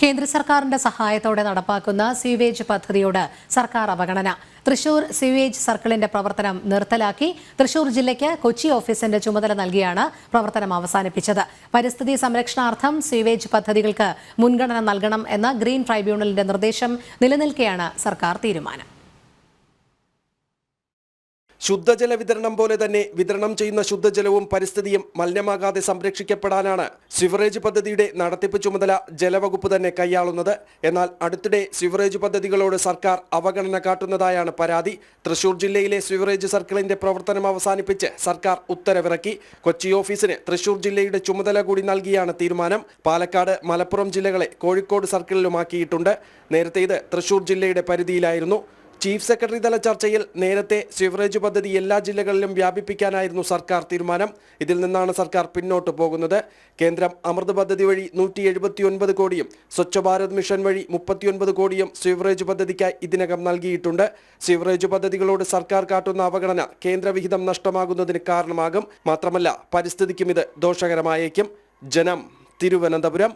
കേന്ദ്ര സർക്കാരിന്റെ സഹായത്തോടെ നടപ്പാക്കുന്ന സ്വീവേജ് പദ്ധതിയോട് സർക്കാർ അവഗണന. തൃശൂർ സ്വീവേജ് സർക്കിളിന്റെ പ്രവർത്തനം നിർത്തലാക്കി. തൃശൂർ ജില്ലയ്ക്ക് കൊച്ചി ഓഫീസിന്റെ ചുമതല നൽകിയാണ് പ്രവർത്തനം അവസാനിപ്പിച്ചത്. പരിസ്ഥിതി സംരക്ഷണാർത്ഥം സ്വീവേജ് പദ്ധതികൾക്ക് മുൻഗണന നൽകണം എന്ന ഗ്രീൻ ട്രൈബ്യൂണലിന്റെ നിർദ്ദേശം നിലനിൽക്കെയാണ് സർക്കാർ തീരുമാനം. ശുദ്ധജല വിതരണം പോലെ തന്നെ വിതരണം ചെയ്യുന്ന ശുദ്ധജലവും പരിസ്ഥിതിയും മലിനമാകാതെ സംരക്ഷിക്കപ്പെടാനാണ് സിവറേജ് പദ്ധതിയുടെ നടത്തിപ്പ് ചുമതല ജലവകുപ്പ് തന്നെ കൈയാളുന്നത്. എന്നാൽ അടുത്തിടെ സിവറേജ് പദ്ധതികളോട് സർക്കാർ അവഗണന കാട്ടുന്നതായാണ് പരാതി. തൃശൂർ ജില്ലയിലെ സിവറേജ് സർക്കിളിന്റെ പ്രവർത്തനം അവസാനിപ്പിച്ച് സർക്കാർ ഉത്തരവിറക്കി. കൊച്ചി ഓഫീസിന് തൃശൂർ ജില്ലയുടെ ചുമതല കൂടി നൽകിയാണ് തീരുമാനം. പാലക്കാട്, മലപ്പുറം ജില്ലകളെ കോഴിക്കോട് സർക്കിളിലുമാക്കിയിട്ടുണ്ട്. നേരത്തെ ഇത് തൃശൂർ ജില്ലയുടെ പരിധിയിലായിരുന്നു. ചീഫ് സെക്രട്ടറി തല ചർച്ചയിൽ നേരത്തെ സിവറേജ് പദ്ധതി എല്ലാ ജില്ലകളിലും വ്യാപിപ്പിക്കാനായിരുന്നു സർക്കാർ തീരുമാനം. ഇതിൽ നിന്നാണ് സർക്കാർ പിന്നോട്ട് പോകുന്നത്. കേന്ദ്രം അമൃത് പദ്ധതി വഴി 179 കോടിയും സ്വച്ഛ് ഭാരത് മിഷൻ വഴി 39 കോടിയും സിവറേജ് പദ്ധതിക്കായി ഇതിനകം നൽകിയിട്ടുണ്ട്. സിവറേജ് പദ്ധതികളോട് സർക്കാർ കാട്ടുന്ന അവഗണന കേന്ദ്രവിഹിതം നഷ്ടമാകുന്നതിന് കാരണമാകും. മാത്രമല്ല പരിസ്ഥിതിക്കും ഇത് ദോഷകരമായേക്കും. ജനം, തിരുവനന്തപുരം.